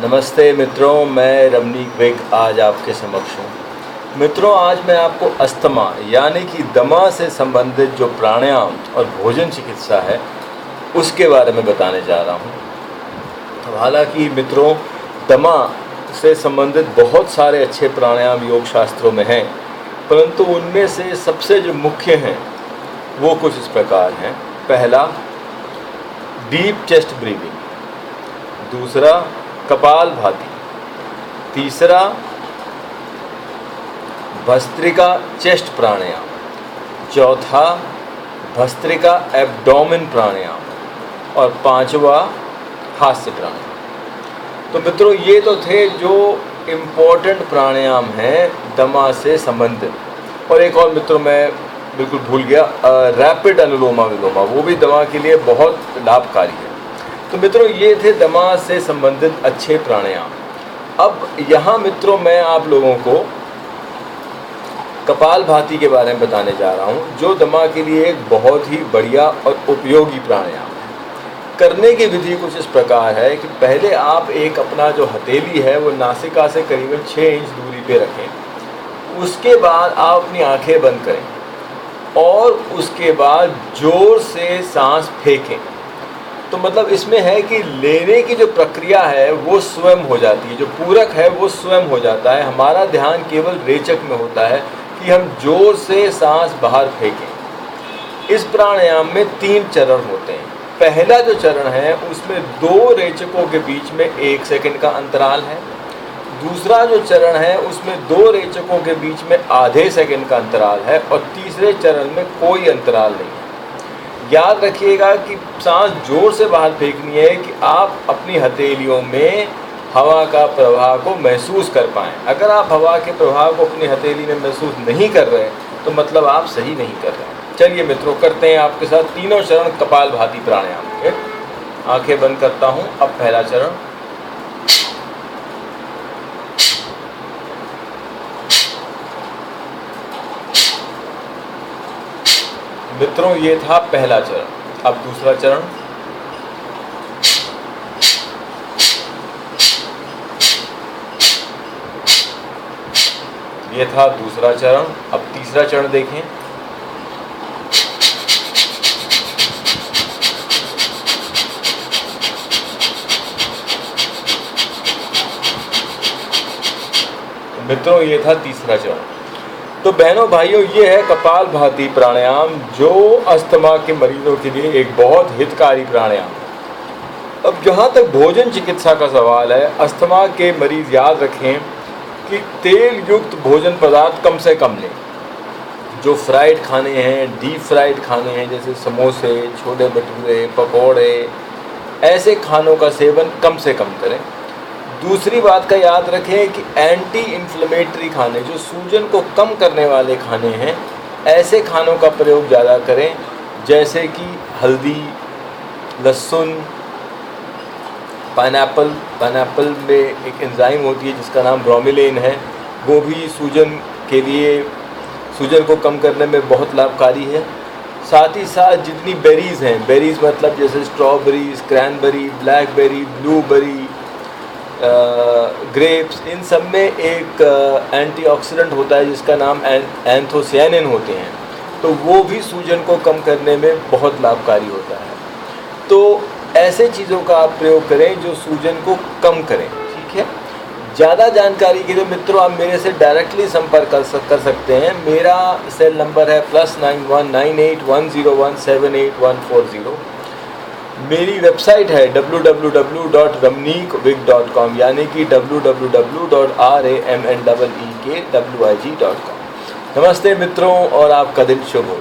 नमस्ते मित्रों, मैं रमनीक विग आज आपके समक्ष हूँ। मित्रों, आज मैं आपको अस्थमा यानी कि दमा से संबंधित जो प्राणायाम और भोजन चिकित्सा है उसके बारे में बताने जा रहा हूँ। हालांकि मित्रों, दमा से संबंधित बहुत सारे अच्छे प्राणायाम योग शास्त्रों में हैं, परंतु उनमें से सबसे जो मुख्य हैं वो कुछ इस प्रकार हैं। पहला, डीप चेस्ट ब्रीदिंग। दूसरा, कपालभाति। तीसरा, भस्त्रिका चेस्ट प्राणायाम। चौथा, भस्त्रिका एब्डोमेन प्राणायाम। और पांचवा, हास्य प्राणायाम। तो मित्रों, ये तो थे जो इम्पोर्टेंट प्राणायाम हैं दमा से संबंधित। और एक और मित्रों, मैं बिल्कुल भूल गया, रैपिड अनुलोमा विलोमा, वो भी दमा के लिए बहुत लाभकारी है। तो मित्रों, ये थे दमा से संबंधित अच्छे प्राणायाम। अब यहाँ मित्रों मैं आप लोगों को कपालभाति के बारे में बताने जा रहा हूँ, जो दमा के लिए एक बहुत ही बढ़िया और उपयोगी प्राणायाम है। करने की विधि कुछ इस प्रकार है कि पहले आप एक अपना जो हथेली है वो नासिका से करीबन 6 इंच दूरी पे रखें। उसके बाद आप अपनी आंखें बंद करें और उसके बाद जोर से सांस फेंकें। तो मतलब इसमें है कि लेने की जो प्रक्रिया है वो स्वयं हो जाती है, जो पूरक है वो स्वयं हो जाता है। हमारा ध्यान केवल रेचक में होता है कि हम जोर से सांस बाहर फेंकें। इस प्राणायाम में 3 चरण होते हैं। पहला जो चरण है उसमें 2 रेचकों के बीच में 1 सेकंड का अंतराल है। दूसरा जो चरण है उसमें 2 रेचकों के बीच में आधे सेकंड का अंतराल है। और तीसरे चरण में कोई अंतराल नहीं है। याद रखिएगा कि सांस जोर से बाहर फेंकनी है कि आप अपनी हथेलियों में हवा का प्रवाह को महसूस कर पाएँ। अगर आप हवा के प्रवाह को अपनी हथेली में महसूस नहीं कर रहे तो मतलब आप सही नहीं कर रहे हैं। चलिए मित्रों, करते हैं आपके साथ तीनों चरण कपालभाति प्राणायाम के। आंखें बंद करता हूँ। अब पहला चरण। मित्रों, ये था पहला चरण। अब दूसरा चरण। ये था दूसरा चरण। अब तीसरा चरण देखें। मित्रों, ये था तीसरा चरण। तो बहनों भाइयों, ये है कपालभाति प्राणायाम, जो अस्थमा के मरीजों के लिए एक बहुत हितकारी प्राणायाम है। अब जहाँ तक भोजन चिकित्सा का सवाल है, अस्थमा के मरीज याद रखें कि तेल युक्त भोजन पदार्थ कम से कम लें। जो फ्राइड खाने हैं, डीप फ्राइड खाने हैं, जैसे समोसे, छोले भटूरे, पकौड़े, ऐसे खानों का सेवन कम से कम करें। दूसरी बात का याद रखें कि एंटी इन्फ्लेमेटरी खाने, जो सूजन को कम करने वाले खाने हैं, ऐसे खानों का प्रयोग ज़्यादा करें, जैसे कि हल्दी, लहसुन, पाइनएप्पल में एक एंजाइम होती है जिसका नाम ब्रोमेलेन है, वो भी सूजन के लिए, सूजन को कम करने में बहुत लाभकारी है। साथ ही साथ जितनी बेरीज़ हैं, बेरीज़ मतलब जैसे strawberries, cranberry, blackberry, blueberry, grapes, इन सब में एक एंटीऑक्सीडेंट होता है जिसका नाम एंथोसियानिन होते हैं, तो वो भी सूजन को कम करने में बहुत लाभकारी होता है। तो ऐसे चीज़ों का आप प्रयोग करें जो सूजन को कम करें, ठीक है। ज़्यादा जानकारी के लिए मित्रों आप मेरे से डायरेक्टली संपर्क कर सकते हैं। मेरा सेल नंबर है +91 9810178140। मेरी वेबसाइट है www.ramneekwig.com, यानी कि www.ramneekwig.com। नमस्ते मित्रों, और आपका दिन शुभ हो।